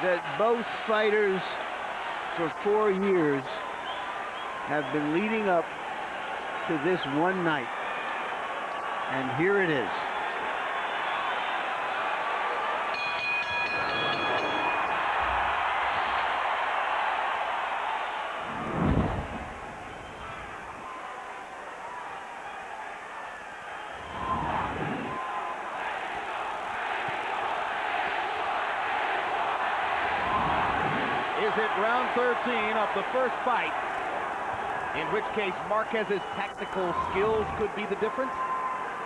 that both fighters for 4 years have been leading up to this one night. And here it is. Is it round 13 of the first fight, in which case Marquez's technical skills could be the difference?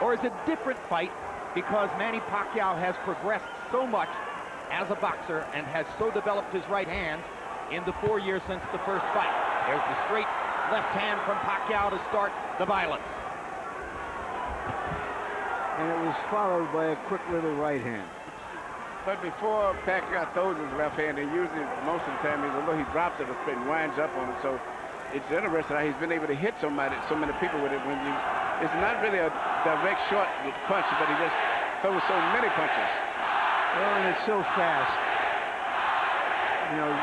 Or is it a different fight because Manny Pacquiao has progressed so much as a boxer and has so developed his right hand in the 4 years since the first fight? There's the straight left hand from Pacquiao to start the violence. And it was followed by a quick little right hand. But before Pacquiao throws his left hand, and usually most of the time, although he drops it and winds up on it, so it's interesting how he's been able to hit so many people with it. It's not really a direct short punch, but he just throws so many punches. Well, and it's so fast. You know,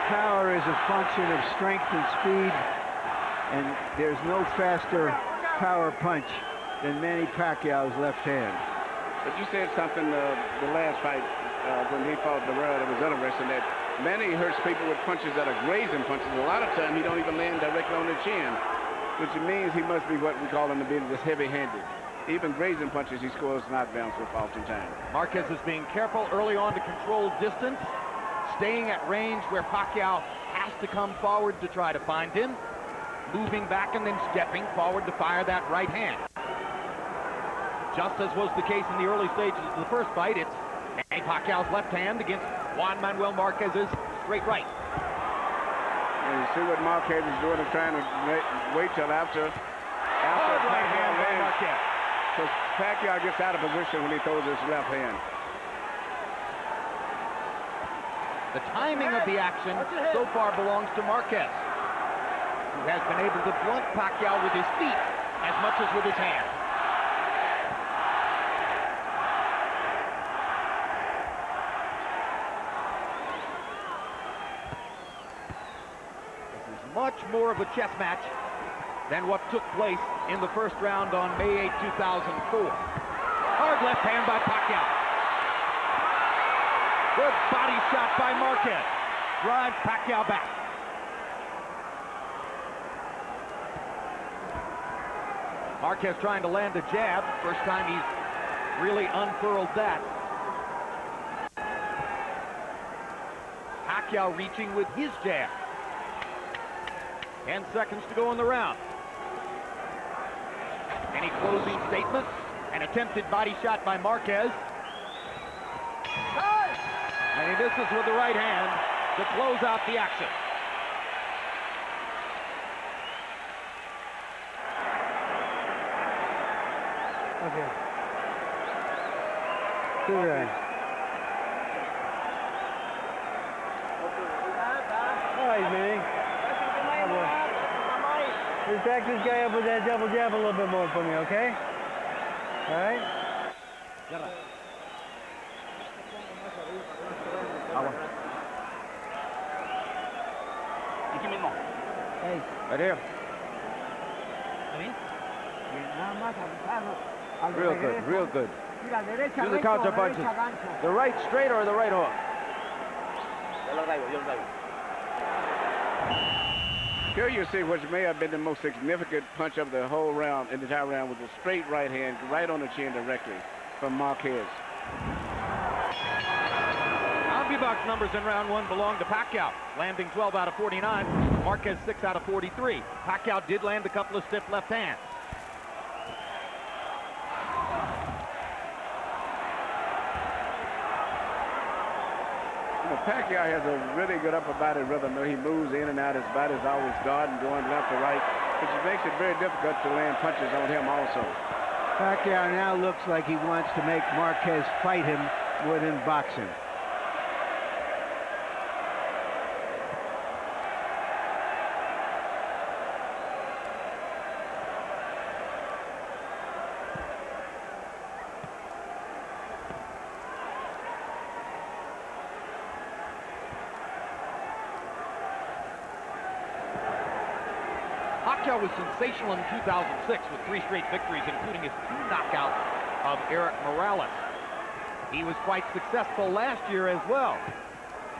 power is a function of strength and speed, and there's no faster power punch than Manny Pacquiao's left hand. But you said something the last fight when he fought the world, it was interesting that Manny hurts people with punches that are grazing punches. A lot of time he don't even land directly on the chin, which means he must be what we call in the business just heavy-handed. Even grazing punches he scores knockdowns with oftentimes. Marquez is being careful early on to control distance, staying at range where Pacquiao has to come forward to try to find him, moving back and then stepping forward to fire that right hand. Just as was the case in the early stages of the first fight, it's Manny Pacquiao's left hand against Juan Manuel Marquez's straight right. And you see what Marquez is doing, is trying to wait till after right hand by Marquez. So Pacquiao gets out of position when he throws his left hand. The timing of the action so far belongs to Marquez, who has been able to blunt Pacquiao with his feet as much as with his hands. Much more of a chess match than what took place in the first round on May 8, 2004. Hard left hand by Pacquiao. Good body shot by Marquez. Drives Pacquiao back. Marquez trying to land a jab. First time he's really unfurled that. Pacquiao reaching with his jab. 10 seconds to go in the round. Any closing statement? An attempted body shot by Marquez. And he misses with the right hand to close out the action. Okay. Good round. All right, Manny. Just back this guy up with that double jab a little bit more for me, okay? All right? Hey. Right here. Real good, real good. Do the counter punches. The right straight or the right hook? Here you see what may have been the most significant punch of the whole round, in the entire round, with a straight right hand right on the chin directly from Marquez. CompuBox numbers in round one belong to Pacquiao, landing 12 out of 49. Marquez 6 out of 43. Pacquiao did land a couple of stiff left hands. Pacquiao has a really good upper body rhythm. He moves in and out. His body's always guarding, going left to right, which makes it very difficult to land punches on him also. Pacquiao now looks like he wants to make Marquez fight him more than box him. Pacquiao was sensational in 2006 with 3 straight victories, including his 2 knockouts of Eric Morales. He was quite successful last year as well,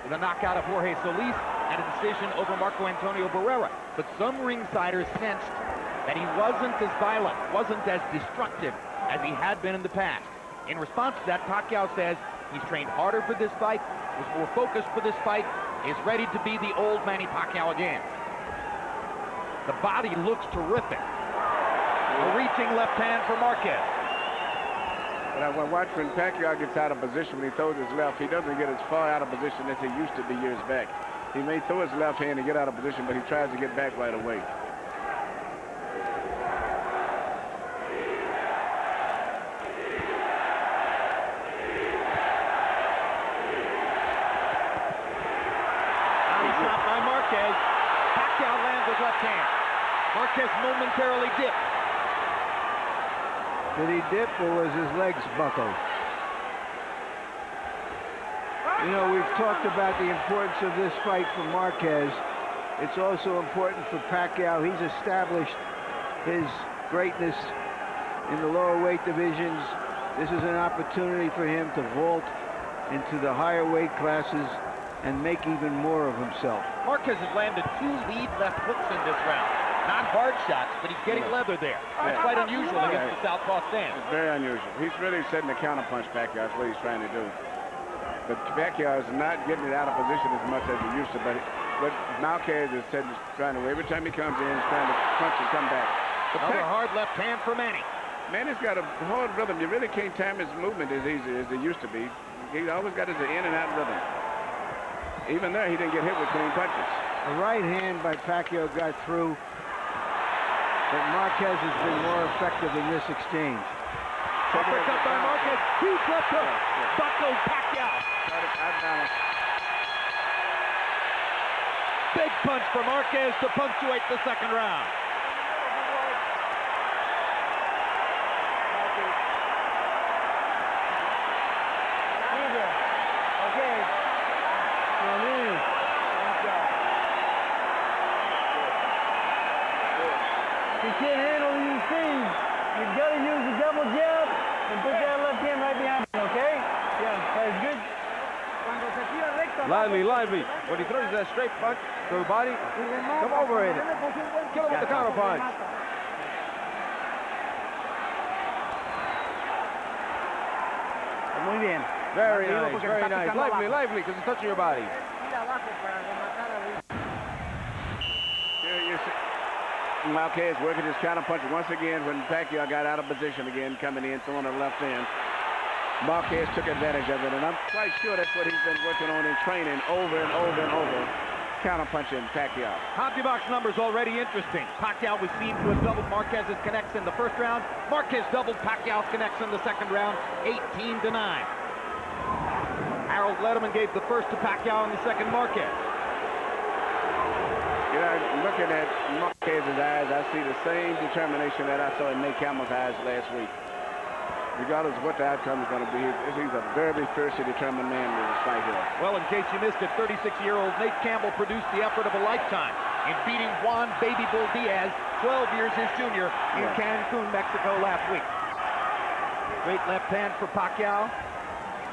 with a knockout of Jorge Solis and a decision over Marco Antonio Barrera. But some ringsiders sensed that he wasn't as violent, wasn't as destructive as he had been in the past. In response to that, Pacquiao says he's trained harder for this fight, was more focused for this fight, is ready to be the old Manny Pacquiao again. The body looks terrific. A reaching left hand for Marquez. But I watch when Pacquiao gets out of position, when he throws his left, he doesn't get as far out of position as he used to be years back. He may throw his left hand and get out of position, but he tries to get back right away. Shot by Marquez. Pacquiao lands his left hand. Marquez momentarily dipped. Did he dip or was his legs buckled? You know, we've talked about the importance of this fight for Marquez. It's also important for Pacquiao. He's established his greatness in the lower weight divisions. This is an opportunity for him to vault into the higher weight classes and make even more of himself. Marquez has landed 2 lead left hooks in this round. Not hard shots, but he's getting leather there. That's quite unusual against the southpaw stance. It's very unusual. He's really setting the counterpunch, Pacquiao. That's what he's trying to do. But Pacquiao is not getting it out of position as much as he used to. But Marquez is trying to, every time he comes in, he's trying to punch and come back. Another hard left hand for Manny. Manny's got a hard rhythm. You really can't time his movement as easy as it used to be. He's always got his in and out rhythm. Even there, he didn't get hit with clean punches. A right hand by Pacquiao got through, but Marquez has been more effective in this exchange. Uppercut by Marquez. Huge left hook. Buckles Pacquiao. Big punch for Marquez to punctuate the second round. You can't handle these things. You've got to use the double jab and put that left hand right behind you, okay? Yeah, that's good. Lively. When he throws that straight punch to the body, come over in it. Kill him with the counter punch. Muy bien. Very nice. Lively, because it's touching your body. Here you see Marquez working his counterpunch once again when Pacquiao got out of position again, coming in, throwing the left hand. Marquez took advantage of it, and I'm quite sure that's what he's been working on in training over and over and over, counterpunching Pacquiao. Hockey box numbers already interesting. Pacquiao was seen to have doubled Marquez's connects in the first round. Marquez doubled Pacquiao's connects in the second round, 18-9. Harold Letterman gave the first to Pacquiao and the second Marquez. You know, looking at Marquez's eyes, I see the same determination that I saw in Nate Campbell's eyes last week. Regardless of what the outcome is going to be, he's a very fiercely determined man in this fight here. Well, in case you missed it, 36-year-old Nate Campbell produced the effort of a lifetime in beating Juan Baby Bull Diaz, 12 years his junior, in Cancun, Mexico last week. Great left hand for Pacquiao.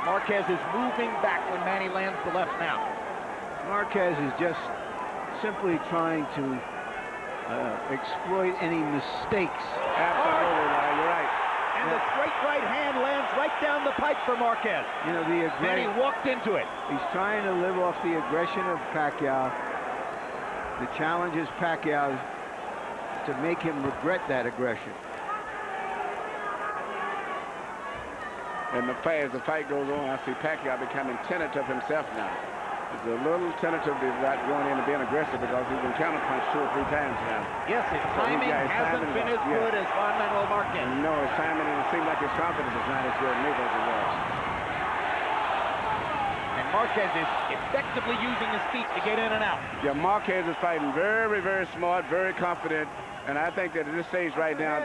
Marquez is moving back when Manny lands the left now. Marquez is just simply trying to exploit any mistakes. Absolutely, Larry, you're right. And the straight right hand lands right down the pipe for Marquez. You know, And he walked into it. he's trying to live off the aggression of Pacquiao. The challenge is Pacquiao to make him regret that aggression. And as the fight goes on, I see Pacquiao becoming tentative himself now. He's a little tentative about going in and being aggressive because he's been counterpunched 2 or 3 times now. Yes, his timing hasn't been as good as Juan Manuel Marquez. And no, his timing, and it seems like his confidence is not as good maybe as it was. And Marquez is effectively using his feet to get in and out. Yeah, Marquez is fighting very smart, very confident. And I think that at this stage right now,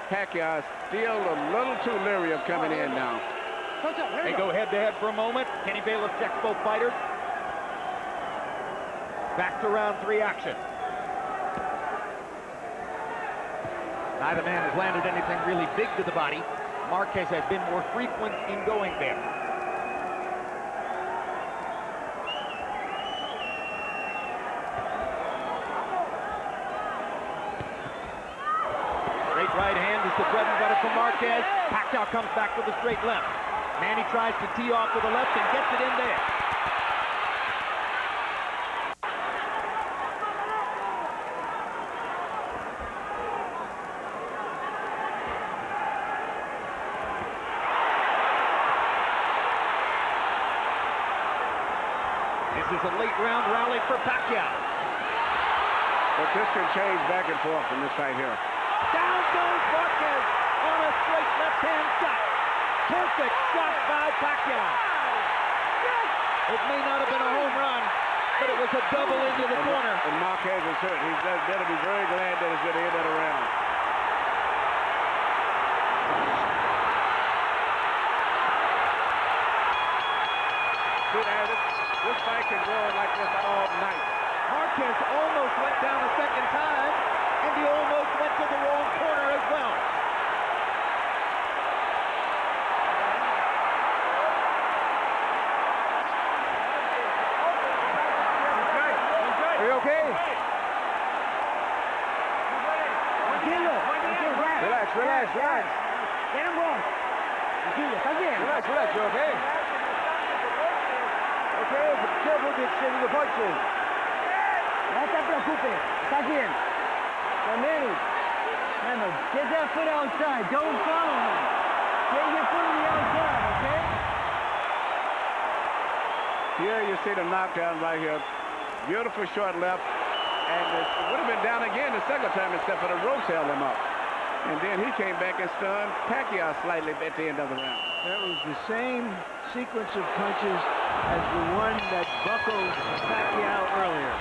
Pacquiao is still a little too leery of coming in now. They go head-to-head for a moment. Kenny Bayless checks both fighters. Back to round 3 action. Neither man has landed anything really big to the body. Marquez has been more frequent in going there. Straight right hand is the bread and butter for Marquez. Pacquiao comes back with a straight left. Manny tries to tee off with a left and gets it in there. This is a late round rally for Pacquiao. But this can change back and forth in this fight here. Down goes Marquez on a straight left-hand shot. Perfect shot by Pacquiao. It may not have been a home run, but it was a double into the corner. And Marquez is hurt. He's better be very glad that he's going to end that round. This fight can go on like this all night. Marquez almost went down a second time, and he almost went to the wrong corner as well. Are you okay? Relax, relax, relax. Get him wrong. Tranquilo, ¿estás bien? Relax, relax, you okay? Okay, but careful with the exchange of the punches. No te preocupes. ¿Estás bien? Now, Manny, remember, get that foot outside. Don't follow him. Get your foot on the outside, okay? Here you see the knockdown right here. Beautiful short left. And it would have been down again the second time except for the ropes held him up. And then he came back and stunned Pacquiao slightly at the end of the round. That was the same sequence of punches as the one that buckled Pacquiao earlier.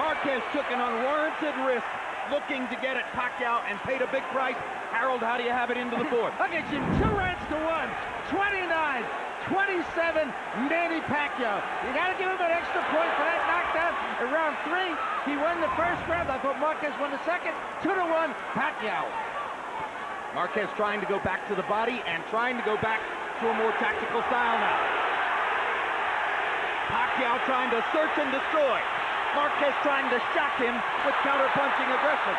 Marquez took an unwarranted risk looking to get at Pacquiao and paid a big price. Harold, how do you have it into the fourth? Look at you, 2 rounds to 1. 29-27, Manny Pacquiao. You got to give him an extra point for that knockdown in round 3. He won the first round. I thought Marquez won the second. 2-1, Pacquiao. Marquez trying to go back to the body and trying to go back to a more tactical style now. Pacquiao trying to search and destroy. Marquez trying to shock him with counter-punching aggression.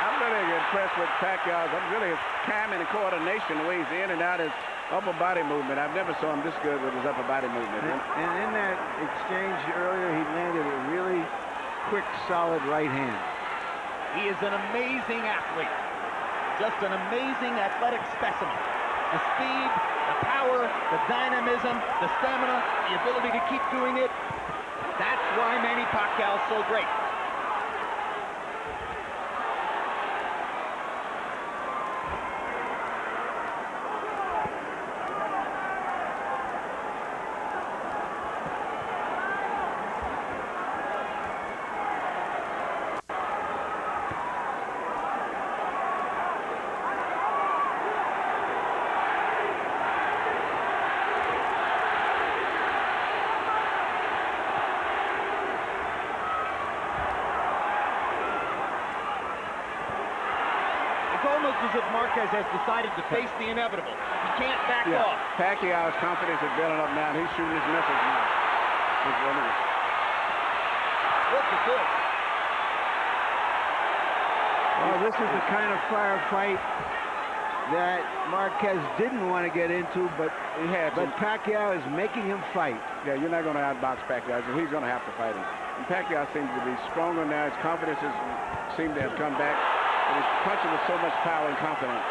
I'm really impressed with Pacquiao. I'm really his timing and coordination, the way he's in and out his upper body movement. I've never saw him this good with his upper body movement. And in that exchange earlier, he landed a really quick, solid right hand. He is an amazing athlete. Just an amazing athletic specimen. The speed, the power, the dynamism, the stamina, the ability to keep doing it. That's why Manny Pacquiao is so great. Almost as if Marquez has decided to face the inevitable. He can't back off. Pacquiao's confidence is building up now, and he's shooting his missiles now. Look at this. Well, this is the kind of firefight that Marquez didn't want to get into, but Pacquiao is making him fight. Yeah, you're not going to outbox Pacquiao, so he's going to have to fight him. And Pacquiao seems to be stronger now. His confidence seems to have come back. And he's punching with so much power and confidence.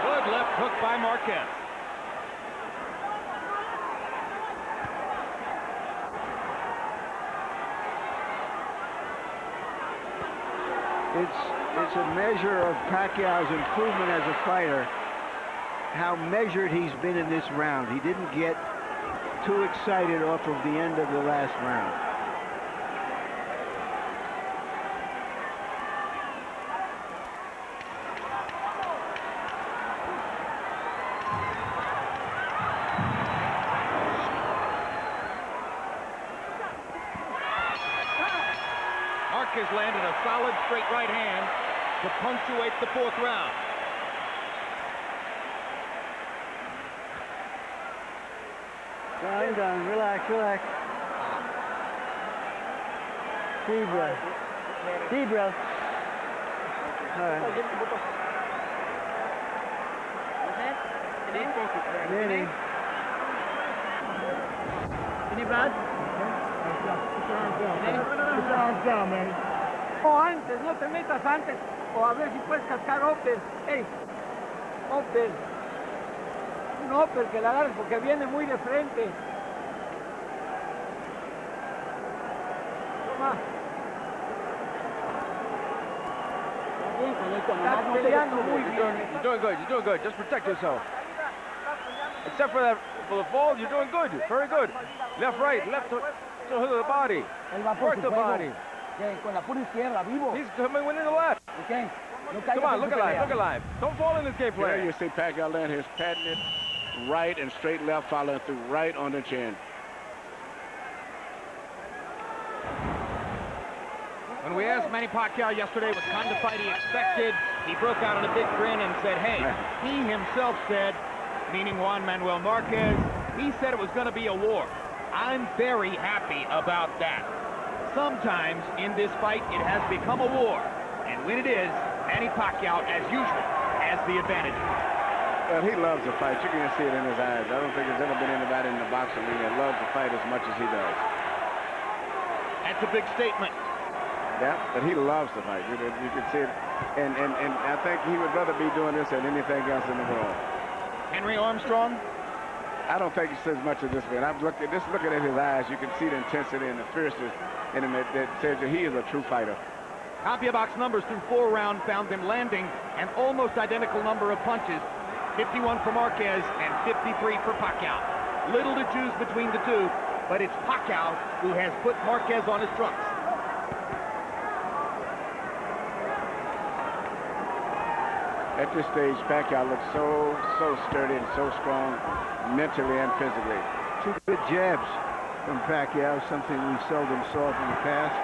Good left hook by Marquez. It's a measure of Pacquiao's improvement as a fighter, how measured he's been in this round. He didn't get too excited off of the end of the last round. Marquez landed a solid straight right hand to punctuate the 4th round. I'm done. Relax, relax. Deep breath. Deep breath. All right. Manny. Any blood? O antes, no te metas antes. O a ver si puedes cascar upper. Ey, upper. Un upper que la agarres porque viene muy de frente. Toma. Estás peleando muy bien. You're doing good. You're doing good. Just protect yourself. Except for the fall, you're doing good. Very good. Left, right, left to the body. Work the body. Con la pura izquierda, vivo. He's coming in the left. Okay. Come on, look alive, look alive. Don't fall in this game There plan. you see Pacquiao land his patented right and straight left, following through right on the chin. When we asked Manny Pacquiao yesterday what kind of fight he expected, he broke out in a big grin and said, hey, he himself said, meaning Juan Manuel Marquez, he said it was going to be a war. I'm very happy about that. Sometimes in this fight, it has become a war. And when it is, Manny Pacquiao, as usual, has the advantage. Well, he loves the fight. You can see it in his eyes. I don't think there's ever been anybody in the boxing ring that loves the fight as much as he does. That's a big statement. Yeah, but he loves the fight. You can see it. And I think he would rather be doing this than anything else in the world. Henry Armstrong? I don't think he says much of this man. I've looked at looking at his eyes, you can see the intensity and the fierceness in him that says that he is a true fighter. CompuBox numbers through 4 rounds found them landing an almost identical number of punches, 51 for Marquez and 53 for Pacquiao. Little to choose between the two, but it's Pacquiao who has put Marquez on his trunks. At this stage, Pacquiao looks so sturdy and so strong mentally and physically. 2 good jabs from Pacquiao, something we seldom saw from the past.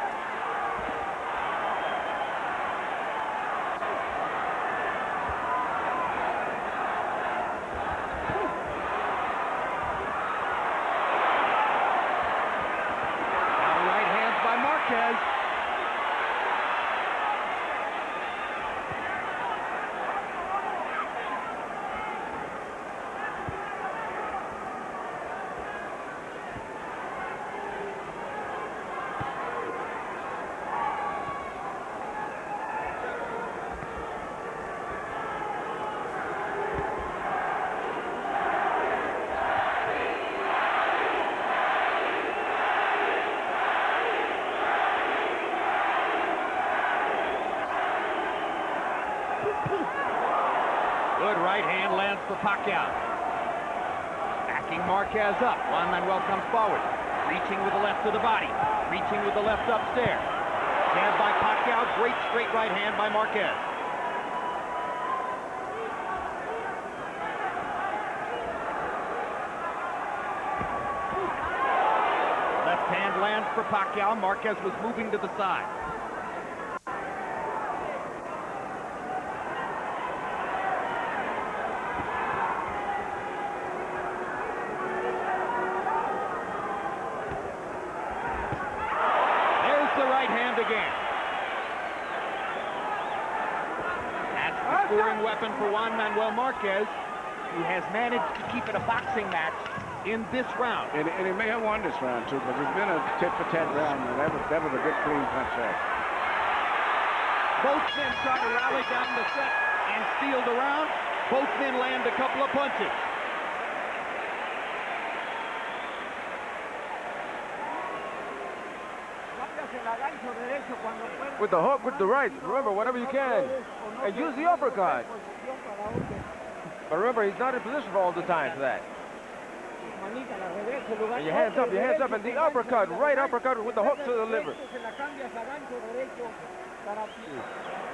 Now right hands by Marquez. Good right hand lands for Pacquiao. Backing Marquez up. Juan Manuel comes forward. Reaching with the left to the body. Reaching with the left upstairs. Jab by Pacquiao. Great straight right hand by Marquez. Left hand lands for Pacquiao. Marquez was moving to the side. Again. That's the scoring weapon for Juan Manuel Marquez, who has managed to keep it a boxing match in this round. And he may have won this round, too, because it's been a tit-for-tat round. And that was a good, clean punch there. Both men try to rally down the set and steal the round. Both men land a couple of punches. With the hook, with the right. Remember, whatever you can. And use the uppercut. But remember, he's not in position all the time for that. And your hands up, and the uppercut, right uppercut with the hook to the liver.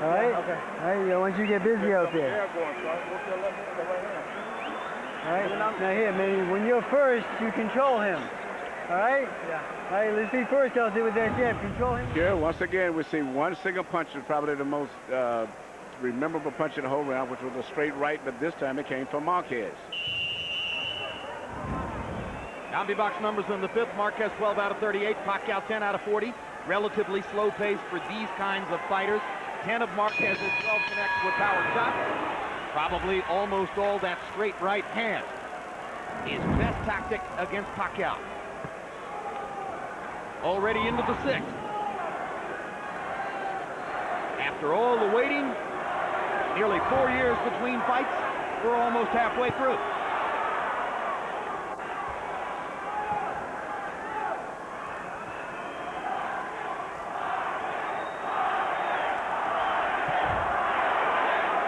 All right? Okay. All right, I want you to get busy out there. All right? Now here, man, when you're first, you control him. All right? Yeah. All right, let's see first. I'll do with that jab. Control him. Here, once again, we see one single punch is probably the most memorable punch in the whole round, which was a straight right, but this time it came from Marquez. Combi box numbers in the fifth. Marquez 12 out of 38. Pacquiao 10 out of 40. Relatively slow pace for these kinds of fighters. 10 of Marquez's 12 connect with power shots. Probably almost all that straight right hand. His best tactic against Pacquiao. Already into the sixth. After all the waiting, nearly 4 years between fights, we're almost halfway through.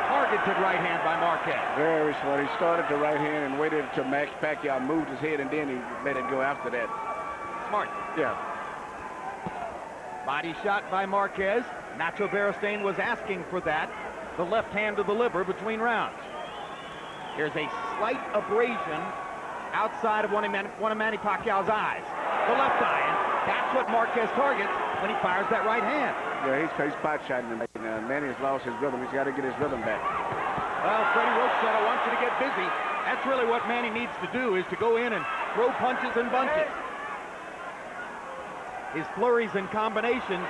Targeted right hand by Marquez. Very slow. He started the right hand and waited until Max Pacquiao moved his head, and then he let it go after that. Smart. Yeah. Body shot by Marquez. Nacho Beristain was asking for that. The left hand to the liver between rounds. There's a slight abrasion outside of one of Manny Pacquiao's eyes. The left eye, and that's what Marquez targets when he fires that right hand. Yeah, he's pot shotting him. Manny has lost his rhythm. He's got to get his rhythm back. Well, Freddie Roach said, I want you to get busy. That's really what Manny needs to do, is to go in and throw punches and bunches. His flurries and combinations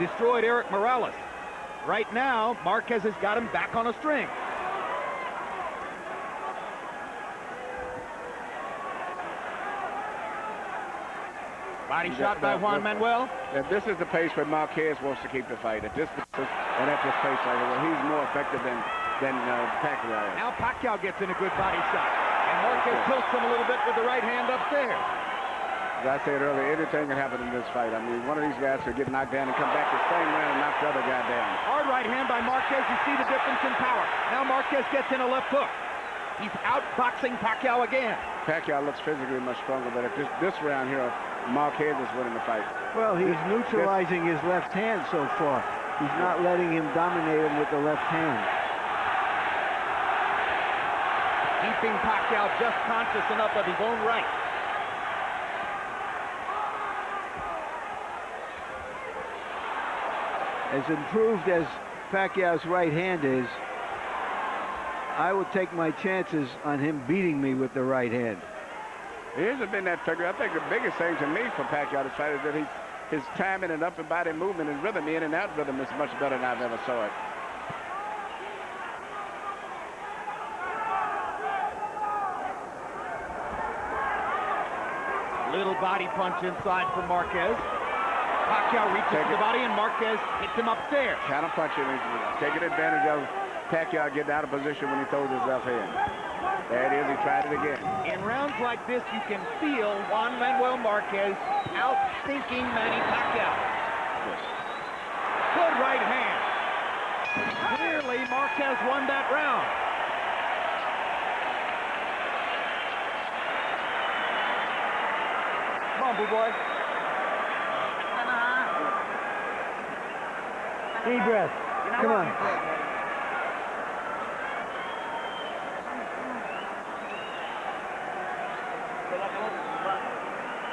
destroyed Eric Morales. Right now, Marquez has got him back on a string. Body shot by Juan Manuel. And this is the pace where Marquez wants to keep the fight. At this and at this pace, he's more effective than Pacquiao. Now Pacquiao gets in a good body shot, and Marquez tilts him a little bit with the right hand upstairs. As I said earlier, anything can happen in this fight. I mean, one of these guys could get knocked down and come back the same round and knock the other guy down. Hard right hand by Marquez. You see the difference in power. Now Marquez gets in a left hook. He's outboxing Pacquiao again. Pacquiao looks physically much stronger, but at this round here, Marquez is winning the fight. Well, he's neutralizing his left hand so far. He's not letting him dominate him with the left hand. Keeping Pacquiao just conscious enough of his own right. As improved as Pacquiao's right hand is, I would take my chances on him beating me with the right hand. He hasn't been that figure. I think the biggest thing to me for Pacquiao this fight is that his timing and upper body movement and rhythm, in and out rhythm, is much better than I've ever saw it. Little body punch inside from Marquez. Pacquiao reaches the body, and Marquez hits him upstairs. Counter punching, taking advantage of Pacquiao getting out of position when he throws his left hand. There it is, he tried it again. In rounds like this, you can feel Juan Manuel Marquez out-thinking Manny Pacquiao. Good right hand. Clearly, Marquez won that round. Come on, boo boy. Deep breath. Come on.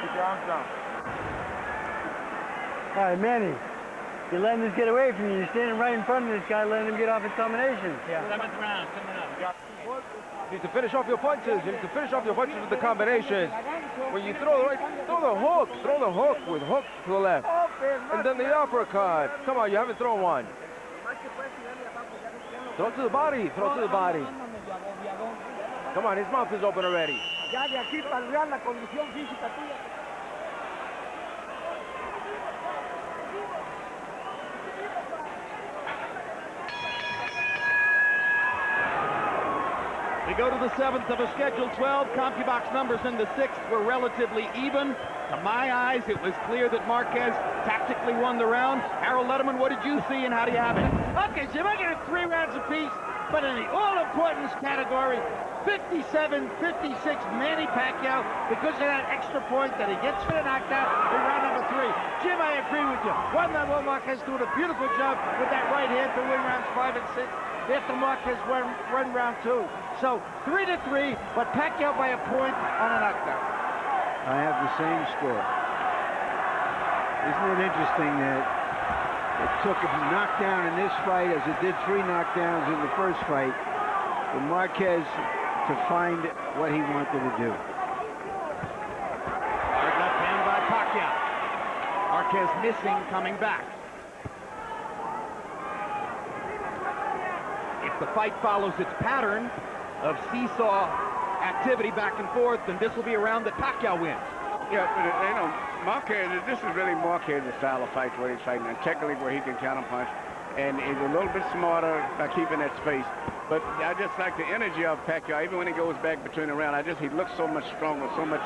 Keep your arms down. All right, Manny. You're letting this get away from you. You're standing right in front of this guy, letting him get off his combinations. Yeah. 7th round, coming up. You need to finish off your punches. You need to finish off your punches with the combinations. When you throw the hook. Throw the hook with hook to the left. And then the uppercut. Come on, you haven't thrown one. Throw to the body. Throw to the body. Come on, his mouth is open already. Ya de aquí para arriba la condición física tuya. We go to the 7th of a scheduled 12. CompuBox numbers in the 6th were relatively even. To my eyes, it was clear that Marquez tactically won the round. Harold Letterman, what did you see and how do you have it? Okay, so we're getting 3 rounds apiece, but in the all-importance category, 57-56 Manny Pacquiao, because of that extra point that he gets for the knockdown in round number 3. Jim, I agree with you. Juan Manuel Marquez doing a beautiful job with that right hand to win rounds 5 and 6. After Marquez won round 2. So 3-3, but Pacquiao by a point on a knockdown. I have the same score. Isn't it interesting that it took a knockdown in this fight as it did 3 knockdowns in the first fight for Marquez to find what he wanted to do. Hard left hand by Pacquiao. Marquez missing, coming back. If the fight follows its pattern of seesaw activity back and forth, then this will be a round that Pacquiao wins. Yeah, but you know, Marquez, this is really Marquez's style of fight where he's fighting, and technically where he can counter punch, and he's a little bit smarter by keeping that space. But I just like the energy of Pacquiao. Even when he goes back between the round, he looks so much stronger, so much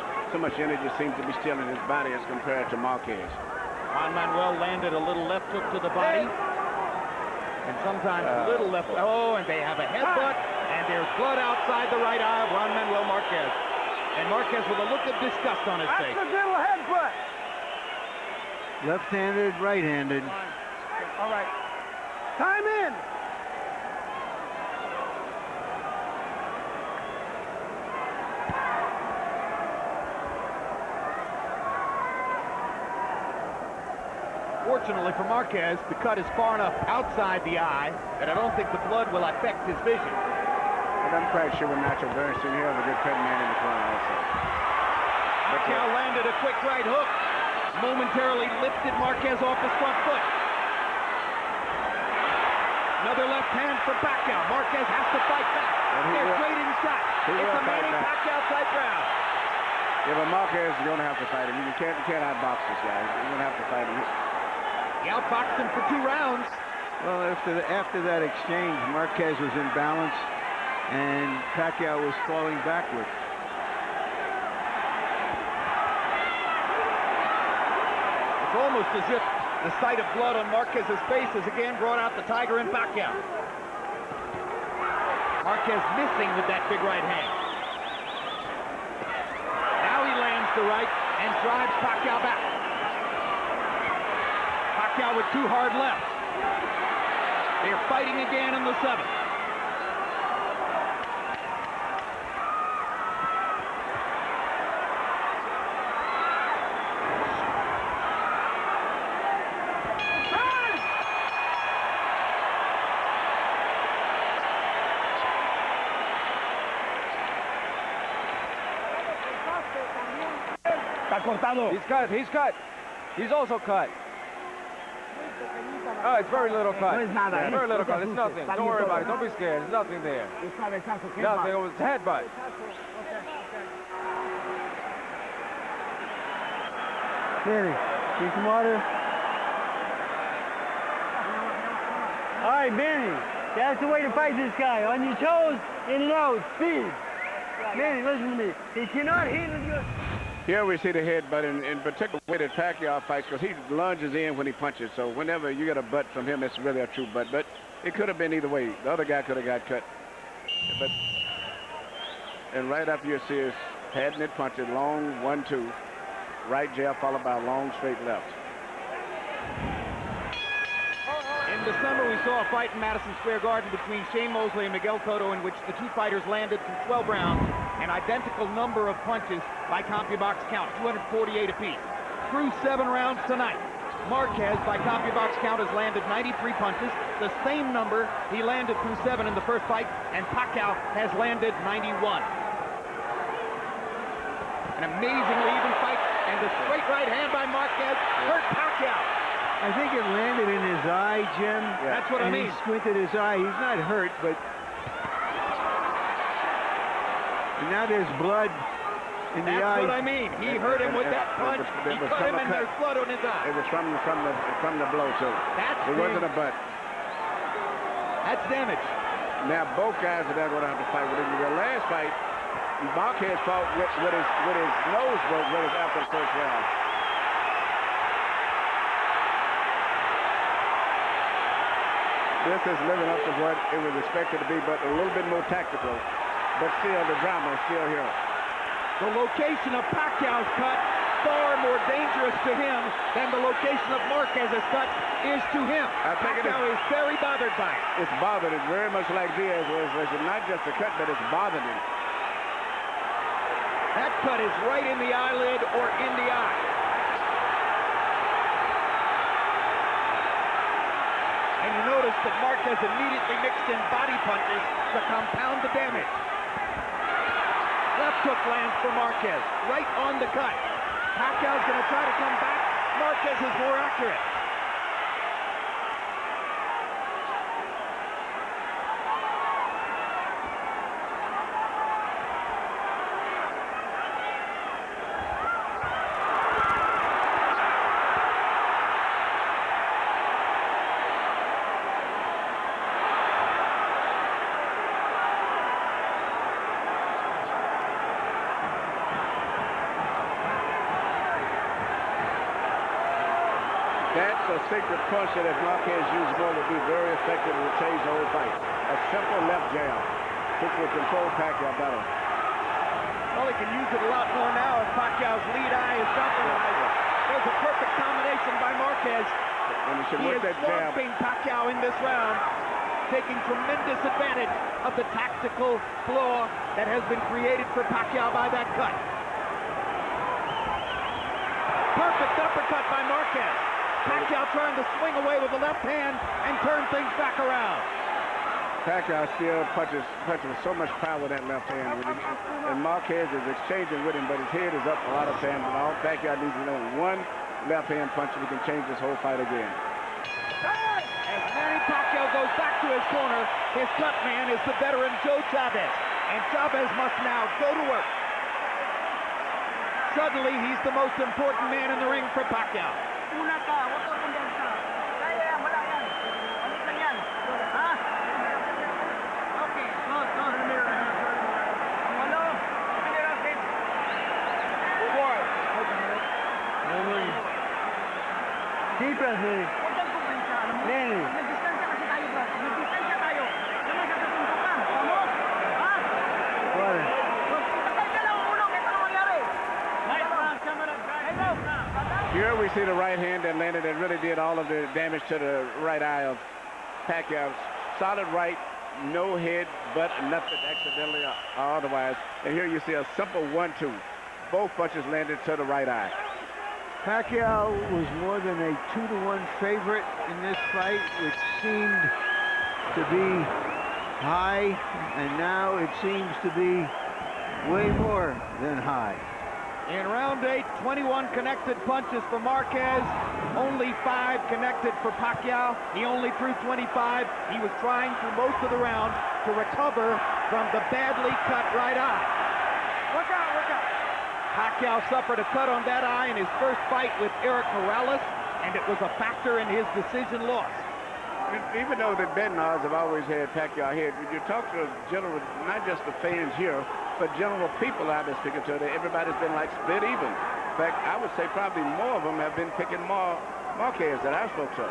energy seems to be still in his body as compared to Marquez. Juan Manuel landed a little left hook to the body, and sometimes a little left. Oh, and they have a headbutt, and there's blood outside the right eye of Juan Manuel Marquez. And Marquez with a look of disgust on his face. Accidental headbutt. Left-handed, right-handed. All right. Time in. Fortunately for Marquez, the cut is far enough outside the eye that I don't think the blood will affect his vision. But I'm quite sure with Nacho Bernstein here has a good cut man in the corner also. Pacquiao landed a quick right hook, momentarily lifted Marquez off his front foot. Another left hand for Pacquiao. Marquez has to fight back. They're trading shots. It's a Manny Pacquiao type round. Yeah, but Marquez is going to have to fight him. You can't outbox this guy. You're going to have to fight him. He outboxed him for 2 rounds. Well, after that exchange, Marquez was in balance, and Pacquiao was falling backward. It's almost as if the sight of blood on Marquez's face has again brought out the tiger in Pacquiao. Marquez missing with that big right hand. Now he lands the right and drives Pacquiao back. Pacquiao with 2 hard lefts. They're fighting again in the 7th. He's cut. He's cut. He's also cut. Oh, it's very little cut. Yeah, very little cut. It's nothing. Don't worry about it. Don't be scared. There's nothing there. Nothing. It was a headbutt. Manny, need some water? All right, Manny. That's the way to fight this guy. On your toes, in and out, speed. Manny, listen to me. He cannot handle you. Here we see the headbutt, in particular way that Pacquiao fights, because he lunges in when he punches. So whenever you get a butt from him, it's really a true butt. But it could have been either way. The other guy could have got cut. But and right after you see his patented punches, long 1-2, right jab followed by a long straight left. In December, we saw a fight in Madison Square Garden between Shane Mosley and Miguel Cotto, in which the 2 fighters landed through 12 rounds, an identical number of punches by CompuBox count, 248 apiece. Through 7 rounds tonight, Marquez, by CompuBox count, has landed 93 punches, the same number he landed through 7 in the first fight, and Pacquiao has landed 91. An amazingly even fight, and the straight right hand by Marquez hurt Pacquiao. I think it landed in his eye, Jim. Yeah. That's what I mean. He squinted his eye. He's not hurt, but now there's blood in the eye. That's what I mean. He hurt him with that punch. He cut him, and there's blood on his eye. It was from the blow too. It wasn't a butt. That's damage. Now both guys are going to have to fight with him. The last fight, Marquez fought with his nose broke after the first round. This is living up to what it was expected to be, but a little bit more tactical. But still, the drama is still here. The location of Pacquiao's cut, far more dangerous to him than the location of Marquez's cut is to him. Pacquiao is very bothered by it. It's bothered him very much like Diaz was. It's not just a cut, but it's bothered him. That cut is right in the eyelid or in the eye. And you notice that Marquez immediately mixed in body punches to compound the damage. Left hook lands for Marquez, right on the cut. Pacquiao's going to try to come back. Marquez is more accurate. That's a secret punch that if Marquez used more would be very effective and would change the whole fight. A simple left jab, which will control Pacquiao better. Well, he can use it a lot more now if Pacquiao's lead eye is compromised. There's a perfect combination by Marquez. And he He is that jab. swamping Pacquiao in this round, taking tremendous advantage of the tactical flaw that has been created for Pacquiao by that cut. Perfect uppercut by Marquez. Pacquiao trying to swing away with the left hand and turn things back around. Pacquiao still punches with so much power with that left hand. And Marquez is exchanging with him, but his head is up a lot of times. And all Pacquiao needs to know one left hand punch and he can change this whole fight again. As Manny Pacquiao goes back to his corner, his cut man is the veteran Joe Chavez. And Chavez must now go to work. Suddenly, he's the most important man in the ring for Pacquiao. Una ka, huwag ka kumpensa. Kaya yan, wala yan. Balik lang yan. Ha? Okay, go, Ramiro. Ano? Ramiro, please. Four. Defense, Manny. Huwag kang kumpensa, alam mo? Manny. Nagdistansya kasi tayo, bro. Nagdistansya tayo. Naman ka tutuntok ka. Tama? Ha? What? Patay ka lang, ulong. Ito na mangyari. Nice round, Cameron. Hey, no. Here we see the right hand that landed that really did all of the damage to the right eye of Pacquiao. Solid right, no head, but nothing accidentally or otherwise. And here you see a simple 1-2. Both punches landed to the right eye. Pacquiao was more than a 2-to-1 favorite in this fight, which seemed to be high, and now it seems to be way more than high. In round 8, 21 connected punches for Marquez, only 5 connected for Pacquiao. He only threw 25. He was trying through most of the round to recover from the badly cut right eye. Watch out, watch out. Pacquiao suffered a cut on that eye in his first fight with Eric Morales, and it was a factor in his decision loss. Even though the betting odds have always had Pacquiao here, when you talk to general, not just the fans here, but general people I've been speaking to, everybody's been like split even. In fact, I would say probably more of them have been picking Marquez that I spoke to.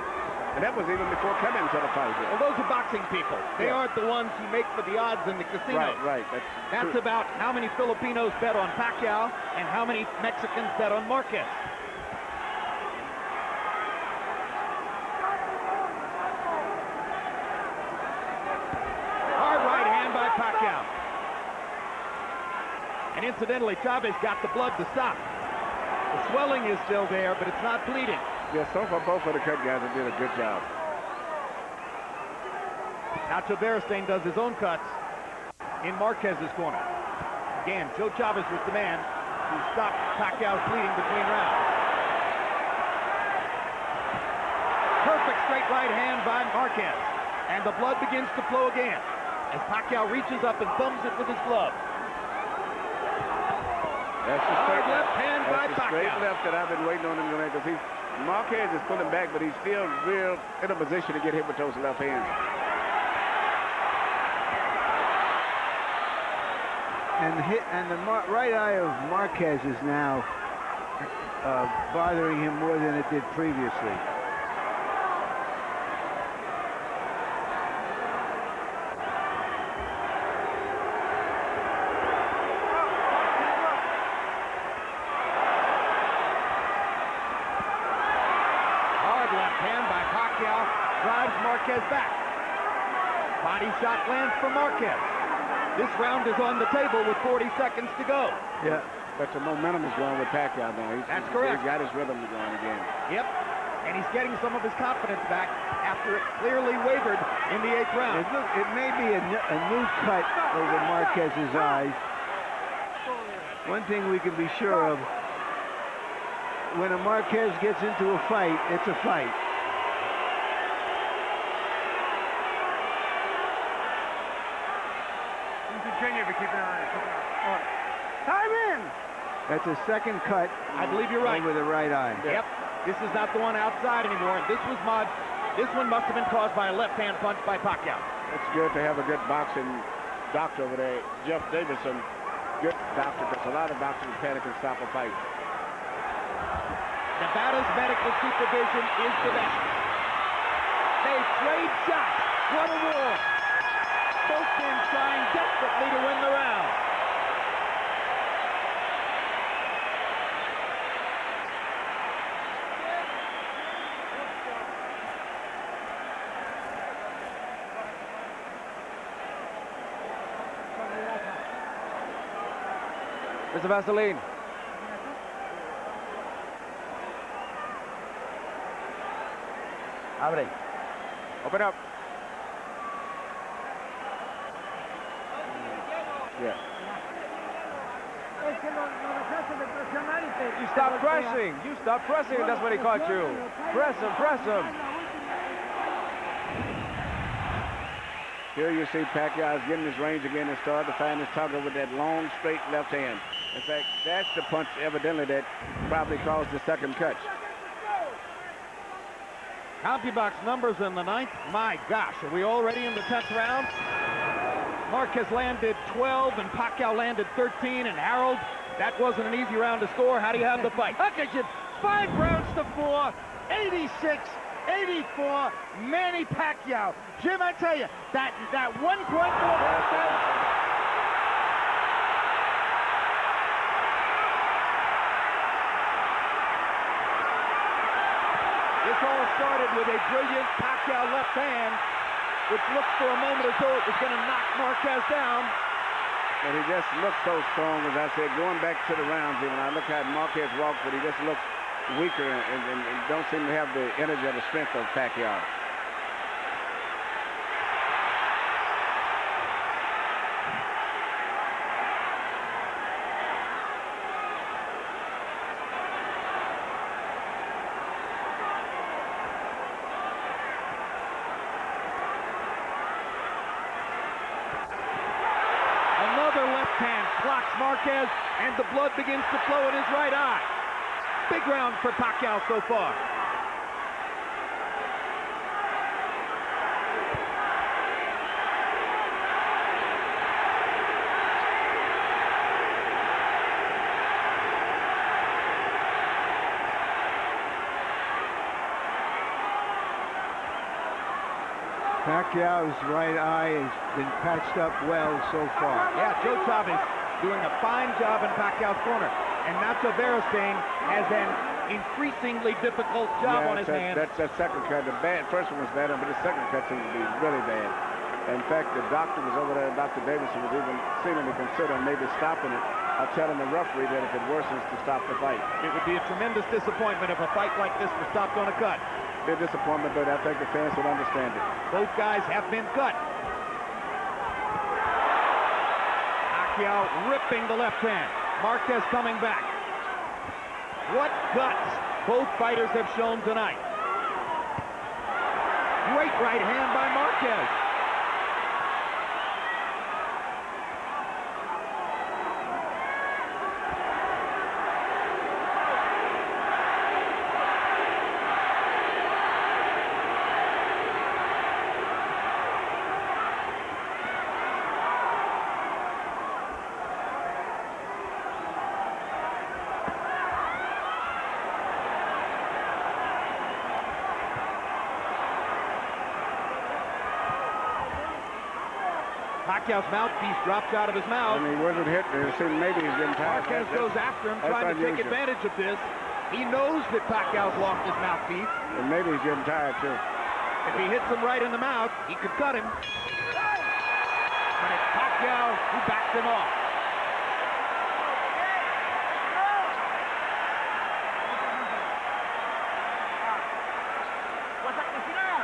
And that was even before coming to the fight here. Well, those are boxing people. They aren't the ones who make for the odds in the casino. Right. That's about how many Filipinos bet on Pacquiao and how many Mexicans bet on Marquez. Hard right hand by Pacquiao. And incidentally, Chavez got the blood to stop. The swelling is still there, but it's not bleeding. Yeah, so far both of the cut guys have did a good job. Nacho Beristain does his own cuts in Marquez's corner. Again, Joe Chavez was the man who stopped Pacquiao's bleeding between rounds. Perfect straight right hand by Marquez. And the blood begins to flow again as Pacquiao reaches up and thumbs it with his glove. That's the straight left hand by Pacquiao. Straight Pacquiao. left that I've been waiting on him to make, because Marquez is pulling back, but he's still real in a position to get hit with those left hands. And the right eye of Marquez is now bothering him more than it did previously. Drives Marquez back. Body shot lands for Marquez. This round is on the table with 40 seconds to go. Yeah. But the momentum is going with Pacquiao now. That's correct. He's got his rhythm going again. Yep. And he's getting some of his confidence back after it clearly wavered in the 8th round. It may be a new cut over Marquez's eyes. One thing we can be sure of, when a Marquez gets into a fight, it's a fight. Continue, but keep an eye on it. Time in! That's a second cut. I believe you're right. Over the right eye. Yep. This is not the one outside anymore. This one must have been caused by a left-hand punch by Pacquiao. It's good to have a good boxing doctor over there, Jeff Davidson. Good doctor, because a lot of doctors panic and stop a fight. Nevada's medical supervision is the best. They trade shots. What a war. Both men trying desperately to win the round. Mr. Vaseline. Abre. Open up. Yeah. You stop pressing. You stop pressing, and that's when he caught you. Press him, press him. Here you see Pacquiao is getting his range again and started to find his target with that long, straight left hand. In fact, that's the punch evidently that probably caused the second cut. CompuBox numbers in the 9th. My gosh, are we already in the 10th round? Marquez landed 12 and Pacquiao landed 13. And Harold, that wasn't an easy round to score. How do you have the fight? Look at you. 5 rounds to 4. 86. 84, Manny Pacquiao. Jim, I tell you, that 1.4%. This all started with a brilliant Pacquiao left hand, which looked for a moment as though it was going to knock Marquez down. But he just looked so strong, as I said, going back to the rounds even. I look how Marquez walked, but he just looks weaker and don't seem to have the energy or the strength of Pacquiao. Another left hand clocks Marquez, and the blood begins to flow in his right eye. Big round for Pacquiao so far. Pacquiao's right eye has been patched up well so far. Yeah, Joe Chavez doing a fine job in Pacquiao's corner. And Nacho Beristain has an increasingly difficult job on his hands. That's that second cut. The first one was bad, but the second cut seems to be really bad. In fact, the doctor was over there, Dr. Davidson was even seemingly considering maybe stopping it or telling the referee that if it worsens to stop the fight. It would be a tremendous disappointment if a fight like this was stopped on a cut. Big disappointment, but I think the fans would understand it. Both guys have been cut. Pacquiao ripping the left hand. Marquez coming back. What guts both fighters have shown tonight. Great right hand by Marquez. Pacquiao's mouthpiece drops out of his mouth. And he wasn't hit. It seemed maybe he's getting tired. Marquez goes after him, trying to take advantage of this. He knows that Pacquiao's lost his mouthpiece. And maybe he's getting tired, too. If he hits him right in the mouth, he could cut him. and it's Pacquiao who backs him off. Wasak na sila.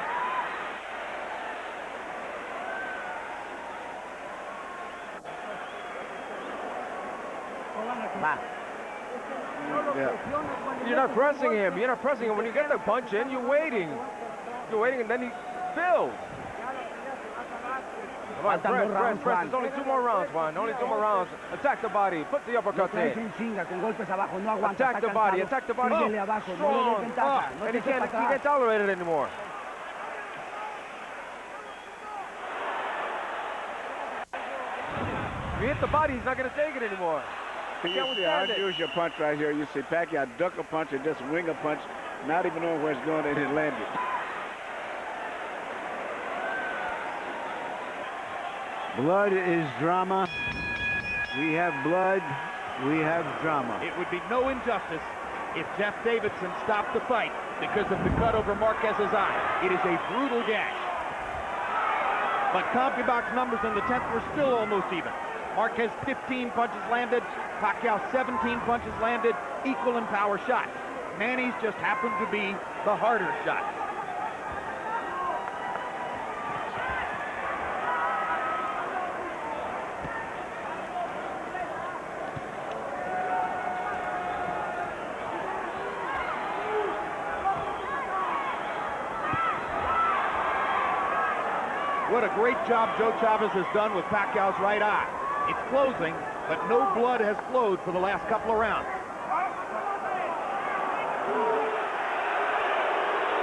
Yeah. You're not pressing him. You're not pressing him. When you get the punch in, you're waiting. You're waiting, and then he fills. Come on, press. There's only 2 more rounds, Juan. Only 2 more rounds. Attack the body. Put the uppercut in. Attack the body. Attack the body. Strong. And he can't tolerate it anymore. If you hit the body, he's not going to take it anymore. You see an unusual punch right here. You see Pacquiao duck a punch and just wing a punch, not even knowing where it's going, and it landed. Blood is drama. We have blood. We have drama. It would be no injustice if Jeff Davidson stopped the fight because of the cut over Marquez's eye. It is a brutal gash. But CompuBox numbers in the 10th were still almost even. Marquez 15 punches landed, Pacquiao 17 punches landed, equal in power shots. Manny's just happened to be the harder shots. What a great job Joe Chavez has done with Pacquiao's right eye. It's closing, but no blood has flowed for the last couple of rounds.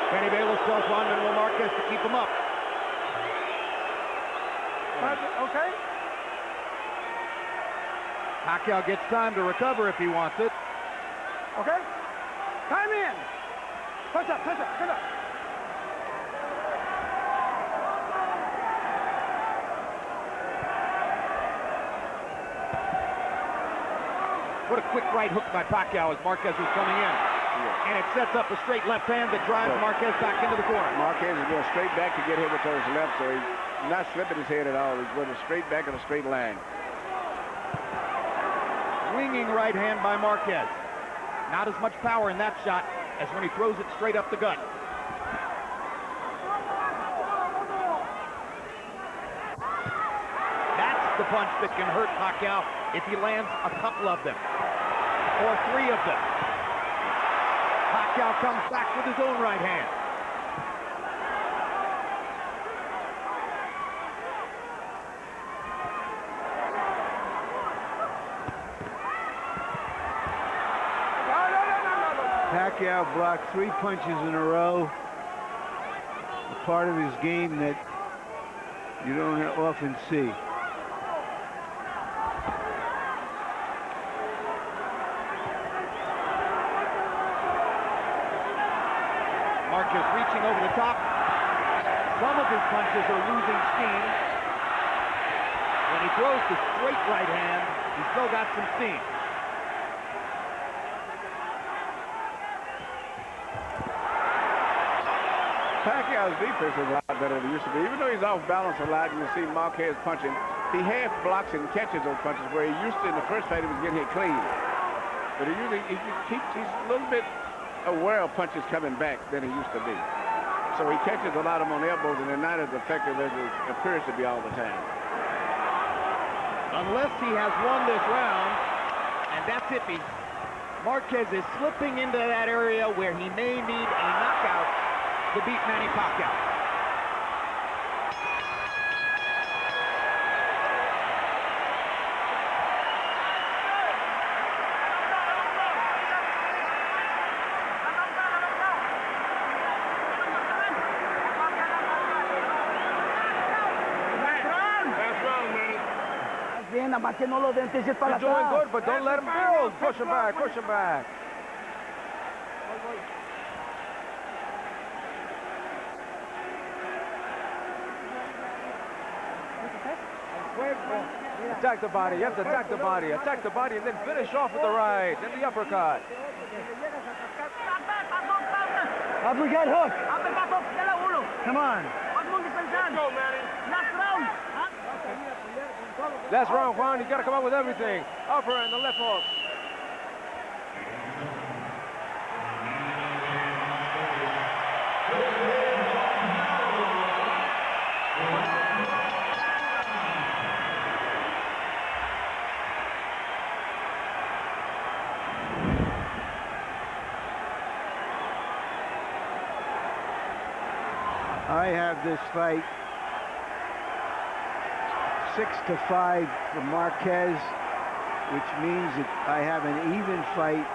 Kenny Bayless tells Juan Manuel Marquez to keep him up. Okay. Pacquiao gets time to recover if he wants it. Okay. Time in. Touch up. What a quick right hook by Pacquiao as Marquez was coming in. And it sets up a straight left hand that drives Marquez back into the corner. Marquez is going straight back to get hit with those left, so he's not slipping his head at all. He's going straight back in a straight line. Swinging right hand by Marquez. Not as much power in that shot as when he throws it straight up the gut. That's the punch that can hurt Pacquiao if he lands a couple of them, or 3 of them. Pacquiao comes back with his own right hand. Pacquiao blocked 3 punches in a row. A part of his game that you don't often see. Marquez reaching over the top. Some of his punches are losing steam. When he throws the straight right hand, he's still got some steam. Pacquiao's defense is a lot better than it used to be. Even though he's off balance a lot, you see Marquez punching. He half blocks and catches those punches where he used to in the first fight he was getting hit clean. But he's a little bit aware of punches coming back than he used to be. So he catches a lot of them on elbows and they're not as effective as it appears to be all the time. Unless he has won this round, and that's iffy, Marquez is slipping into that area where he may need a knockout to beat Manny Pacquiao. You're doing good, but don't let him build. Push him back, push him back. Attack the body, you have to attack the body. Attack the body and then finish off with the right, then the uppercut. Uppercut hook. Come on. Let's go, Manny. Last round. Last round, Juan, he's got to come up with everything. Upper and the left hook. I have this fight 6-5 for Marquez, which means that I have an even fight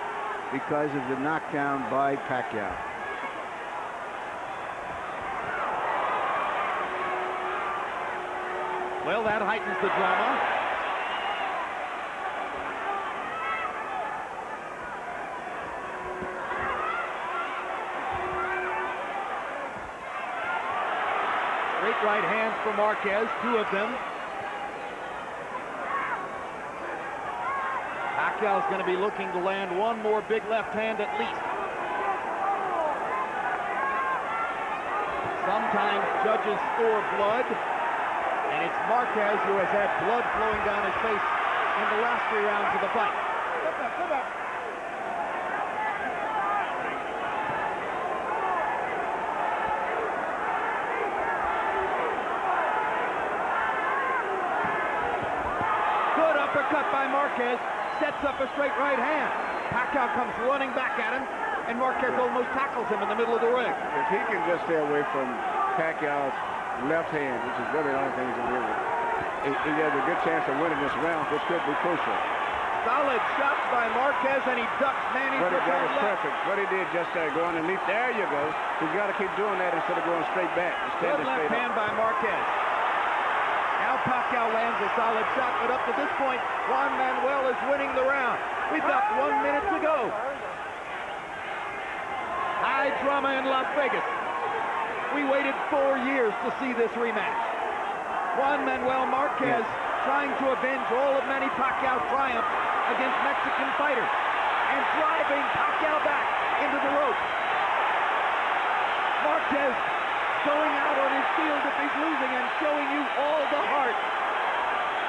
because of the knockdown by Pacquiao. Well, that heightens the drama. Straight right hands for Marquez, 2 of them. Pacquiao's going to be looking to land one more big left hand at least. Sometimes judges score blood, and it's Marquez who has had blood flowing down his face in the last 3 rounds of the fight. Come back. Good uppercut by Marquez, sets up a straight right hand. Pacquiao comes running back at him, and Marquez almost tackles him in the middle of the ring. If he can just stay away from Pacquiao's left hand, which is really the only thing he's going to deal with, he has a good chance of winning this round, which could be crucial. Solid shots by Marquez, and he ducks Manny What for he did turn was left. perfect. What he did just go underneath. There you go. He's got to keep doing that instead of going straight back. Good left hand by Marquez. Now Pacquiao lands a solid shot, but up to this point, Juan Manuel is winning the round. We've got 1 minute to go. High drama in Las Vegas. We waited 4 years to see this rematch. Juan Manuel Marquez trying to avenge all of Manny Pacquiao's triumphs against Mexican fighters and driving Pacquiao back into the ropes. Marquez going out on his field if he's losing and showing you all the heart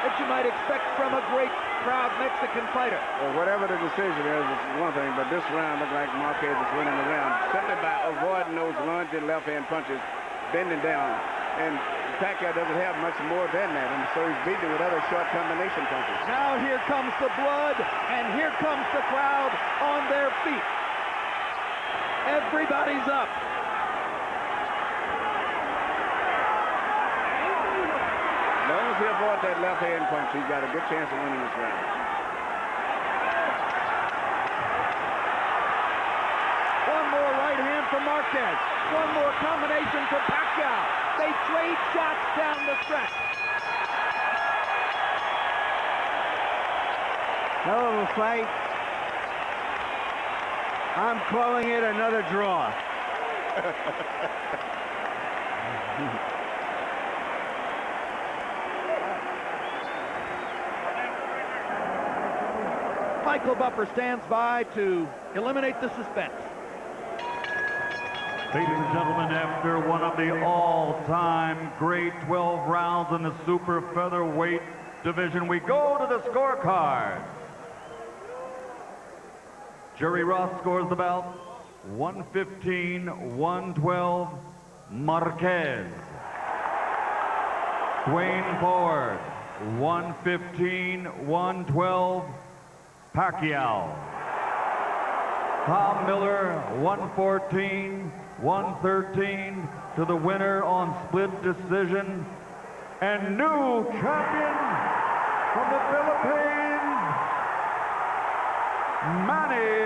that you might expect from a great, proud Mexican fighter. Well, whatever the decision is, it's one thing, but this round looks like Marquez is winning the round simply by avoiding those lunging left-hand punches, bending down. And Pacquiao doesn't have much more than that, and so he's beating with other short combination punches. Now here comes the blood, and here comes the crowd on their feet. Everybody's up. As long as he avoids that left-hand punch, he's got a good chance of winning this round. One more right hand for Marquez. One more combination for Pacquiao. They trade shots down the stretch. Hell of a fight. I'm calling it another draw. Michael Buffer stands by to eliminate the suspense. Ladies and gentlemen, after one of the all-time great 12 rounds in the super featherweight division, we go to the scorecard. Jerry Ross scores the bout 115-112 Marquez. Dwayne Ford 115-112 Pacquiao. Tom Miller 114-113 to the winner on split decision. And new champion from the Philippines, Manny